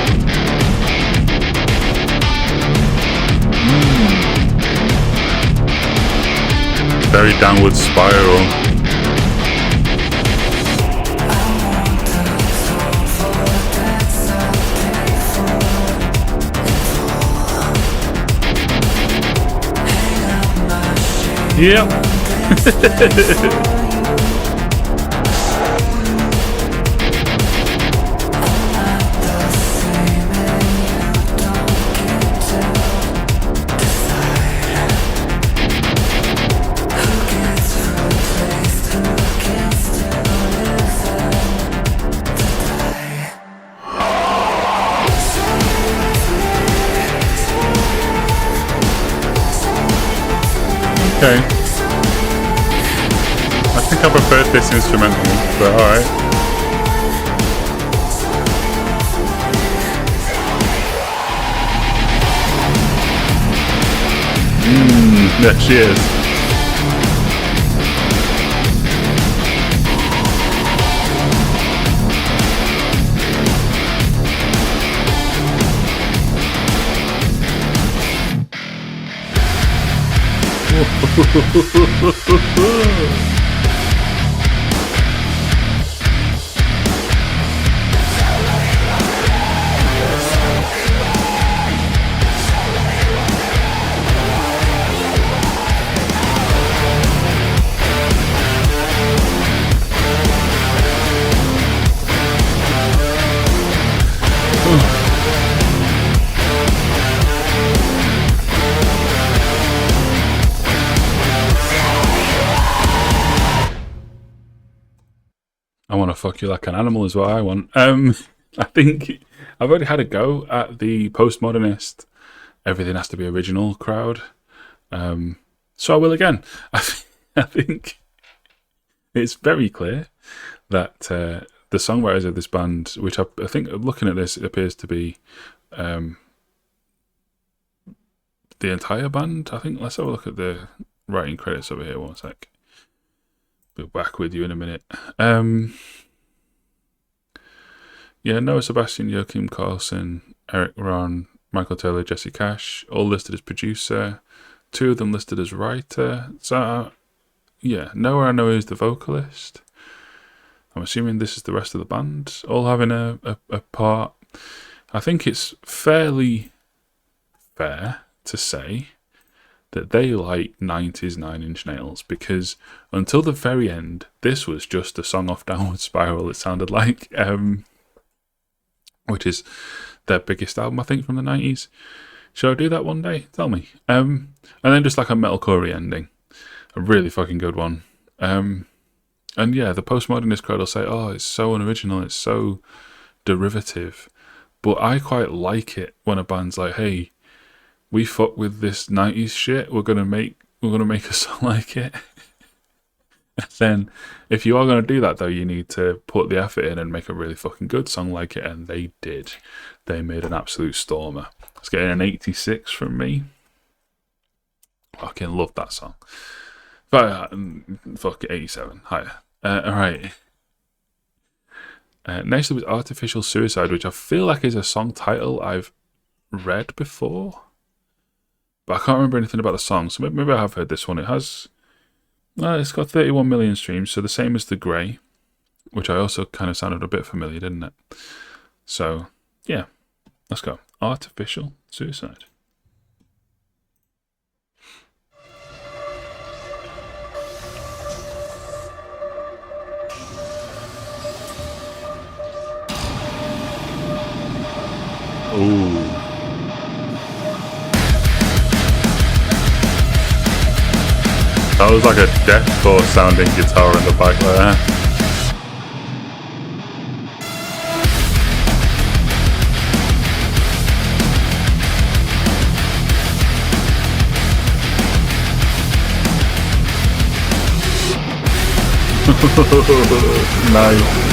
Very downward spiral. Yep. Okay. I think I preferred this instrumental, but alright. There she is. I want to fuck you like an animal is what I want. I think I've already had a go at the postmodernist, everything has to be original crowd. So I will again. I think it's very clear that the songwriters of this band, which I think looking at this, it appears to be the entire band. I think let's have a look at the writing credits over here. One sec. Be back with you in a minute. Yeah, Noah Sebastian, Joachim Carlson, Eric Ron, Michael Taylor, Jesse Cash, all listed as producer. 2 of them listed as writer. So, yeah, Noah I know is the vocalist. I'm assuming this is the rest of the band, all having a part. I think it's fairly fair to say that they like 90s Nine Inch Nails, because until the very end, this was just a song off Downward Spiral, it sounded like, which is their biggest album, I think, from the 90s. Shall I do that one day? Tell me. And then just like a metalcore ending. A really fucking good one. And yeah, the postmodernist crowd will say, oh, it's so unoriginal, it's so derivative. But I quite like it when a band's like, hey, we fuck with this 90s shit, we're gonna make a song like it. And then if you are gonna do that though, you need to put the effort in and make a really fucking good song like it, and they did. They made an absolute stormer. It's getting an 86 from me. Fucking love that song. But fuck it, 87. Higher. Alright. Next up is Artificial Suicide, which I feel like is a song title I've read before, but I can't remember anything about the song, so maybe I have heard this one. It has, it's got 31 million streams, so the same as The Grey, which I also kind of sounded a bit familiar, didn't it? So, yeah, let's go. Artificial Suicide. Ooh. That was like a deathcore sounding guitar in the back there. Nice.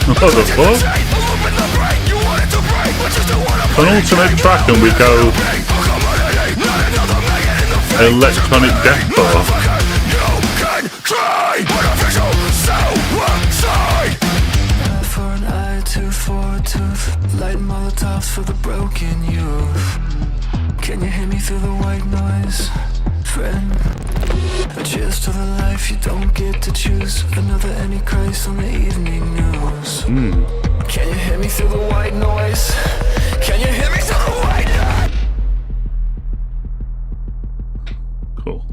What the fuck? penultimate track and we go electronic deathcore. For an eye, tooth for a tooth, light molotovs for the broken youth. Can you hear me through the white noise, friend? A cheers to the life you don't get to choose. Another Antichrist on the evening news. Can you hear me through the white noise? Can you hear me through the white noise? Cool.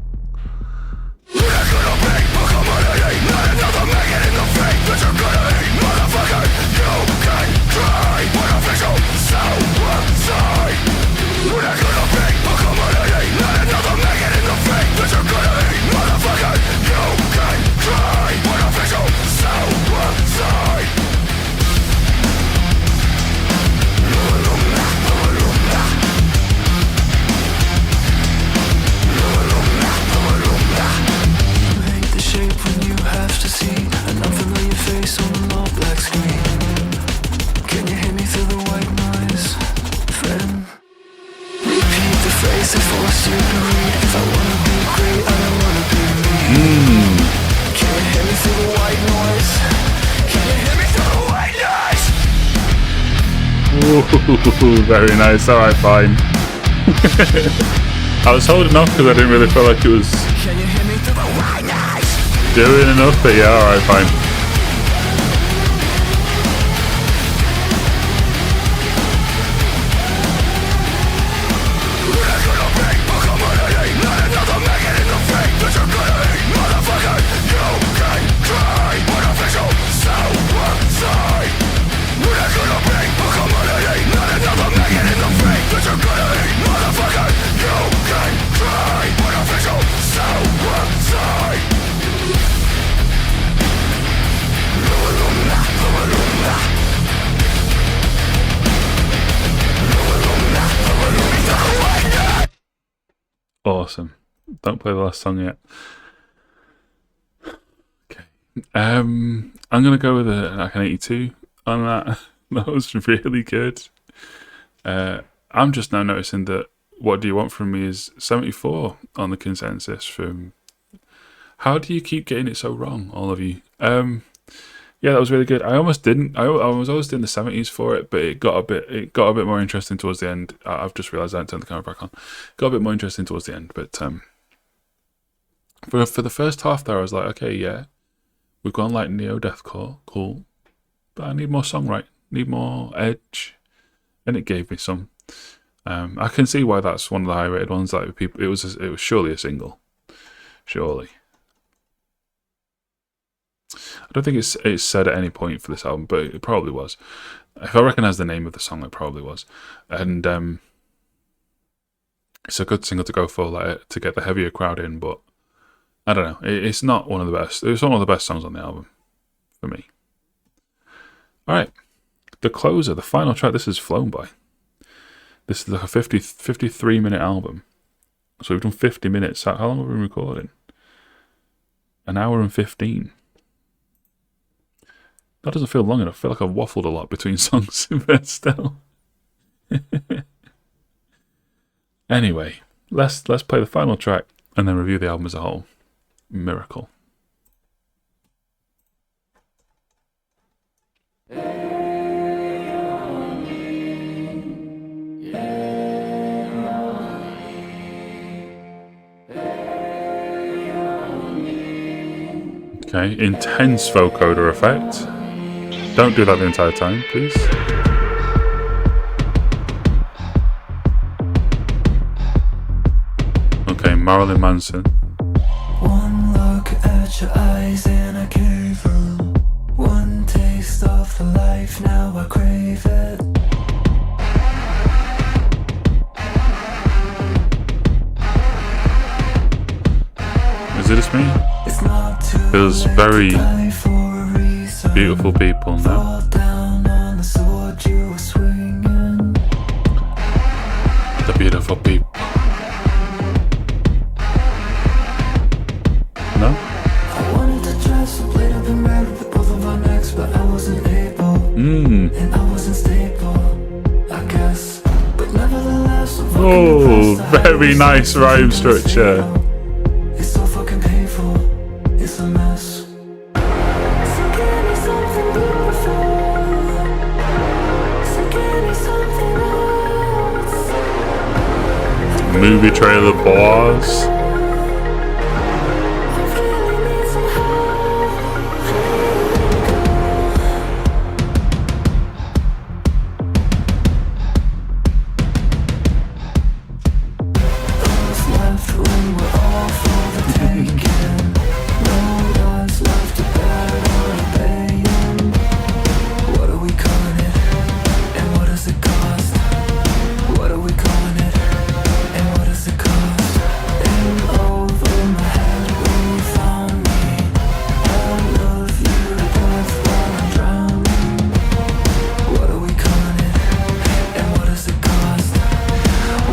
Ooh, very nice. Alright, fine. I was holding off because I didn't really feel like it was doing enough, but yeah, alright, fine. Awesome. Don't play the last song yet. Okay. I'm gonna go with like an 82 on that. That was really good. I'm just now noticing that What Do You Want From Me is 74 on the consensus from... How do you keep getting it so wrong, all of you? Yeah, that was really good. I almost didn't. I was always in the 70s for it, but it got a bit more interesting towards the end. I've just realised I hadn't turned the camera back on. Got a bit more interesting towards the end, but for the first half there, I was like, okay, yeah, we've gone like neo deathcore, cool, but I need more songwriting, need more edge, and it gave me some. I can see why that's one of the high rated ones. Like people, it was surely a single, surely. I don't think it's said at any point for this album, but it probably was. If I recognise the name of the song, it probably was. And it's a good single to go for, like, to get the heavier crowd in. But I don't know. It's not one of the best. It's one of the best songs on the album for me. All right, the closer, the final track. This has flown by. This is like a 53-minute album. So we've done 50 minutes. How long have we been recording? An hour and 15. That doesn't feel long enough. I feel like I've waffled a lot between songs, but still. Anyway, let's play the final track and then review the album as a whole. Miracle. Okay, intense vocoder effect. Don't do that the entire time, please. Okay, Marilyn Manson. One look at your eyes in a cave room. One taste of the life, now I crave it. Is it just me? Feels very beautiful people now. The beautiful people. No? I wanted to dress and play up and red with both of our necks, but I wasn't able. And I wasn't stable, I guess. Very nice rhyme structure. It's so fucking painful. It's a mess. So give me something beautiful. So give me something else. Movie trailer boss. I really need some help. What's left when we're all for the taking? No lives left to bear or obeying. What are we calling it? And what does it cost? What are we calling it? And what does it cost? In over my head when you found me. I love you to death while I'm drowning. What are we calling it? And what does it cost?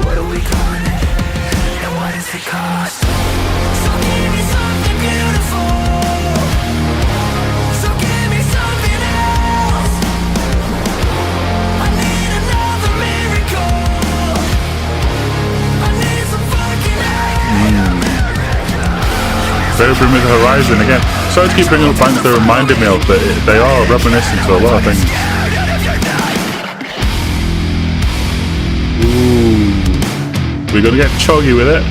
What are we calling it? And what does it cost? So give me something beautiful. So give me something else. I need another miracle. I need some fucking Very Bring Me the Horizon again. Sorry to keep bringing up bands that reminded me of, but they are reminiscent to a lot of things. Ooh. We're gonna get choggy with it.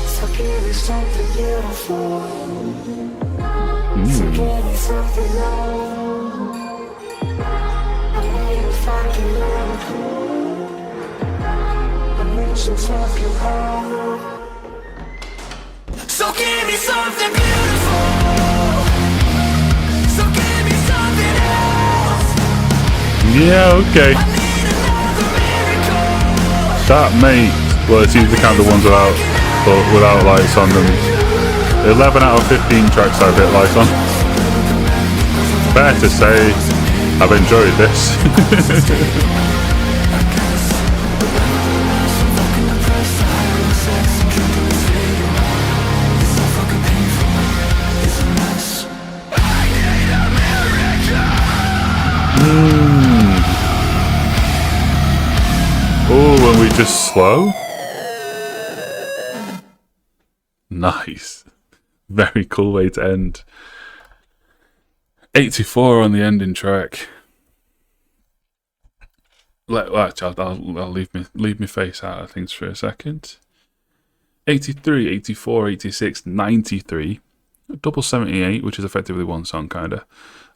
So give me something beautiful. So give me something else. I need a fucking miracle. I need some fucking help. So give me something beautiful. So give me something else. Yeah, okay. I need another miracle. That mate. Well, it's usually kind of the ones without lights on them. 11 out of 15 tracks I've hit lights on. Fair to say, I've enjoyed this. Oh, when we just slow? Nice. Very cool way to end. 84 on the ending track. Actually, I'll leave me face out of things for a second. 83, 84, 86, 93. Double 78, which is effectively one song, kinda.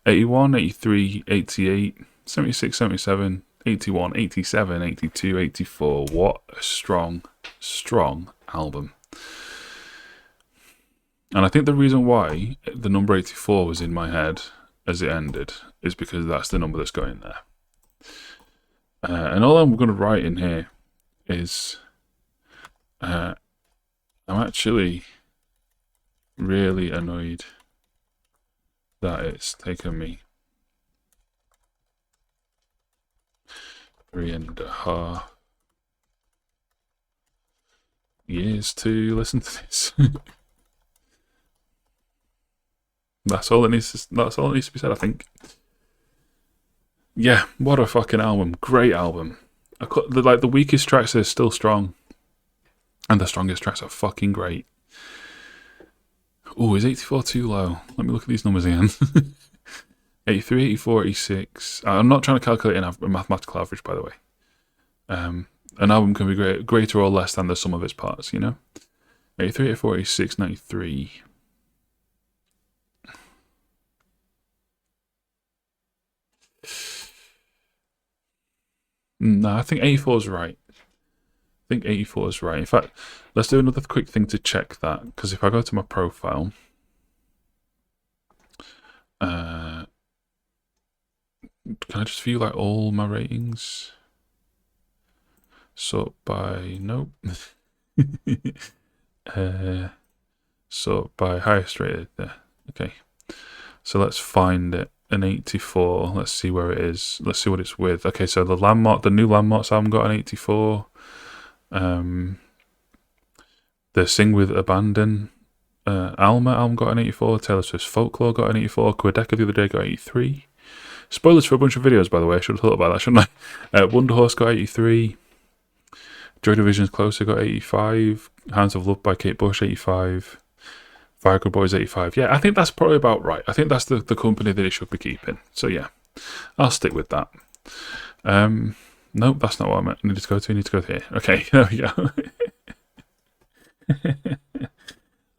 81, 83, 88, 76, 77, 81, 87, 82, 84. What a strong, strong album. And I think the reason why the number 84 was in my head as it ended is because that's the number that's going there. And all I'm going to write in here is I'm actually really annoyed that it's taken me 3.5 years to listen to this. That's all it needs to be said, I think. Yeah, what a fucking album. Great album. The weakest tracks are still strong. And the strongest tracks are fucking great. Oh, is 84 too low? Let me look at these numbers again. 83, 84, 86. I'm not trying to calculate a mathematical average, by the way. An album can be greater or less than the sum of its parts, you know? 83, 84, 86, 93. No, I think 84 is right. I think 84 is right. In fact, let's do another quick thing to check that. Because if I go to my profile, can I just view like all my ratings? Sort by nope. Sort by highest rated there. Okay. So let's find it. An 84. Let's see where it is. Let's see what it's with. Okay, so the new Landmarks album got an 84. The Sing with Abandon Alma album got an 84. Taylor Swift's Folklore got an 84. Quedeca the other day got 83. Spoilers for a bunch of videos, by the way. I should have thought about that, shouldn't I? Wonder Horse got 83. Joy Division's Closer got 85. Hounds of Love by Kate Bush, 85. Argo Boys, 85. Yeah, I think that's probably about right. I think that's the company that it should be keeping. So yeah, I'll stick with that. Nope, that's not what I meant. I need to go to. I need to go to here. Okay, there we go.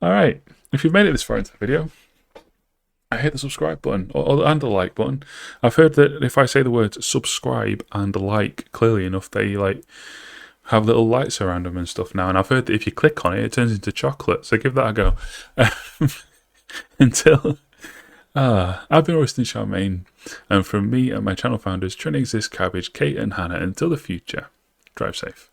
All right. If you've made it this far into the video, I hit the subscribe button and the like button. I've heard that if I say the words subscribe and like clearly enough, they like have little lights around them and stuff now. And I've heard that if you click on it, it turns into chocolate. So give that a go. Until I've been Royston Charmaine, and from me and my channel founders, Trin Exist, Cabbage, Kate and Hannah, until the future, drive safe.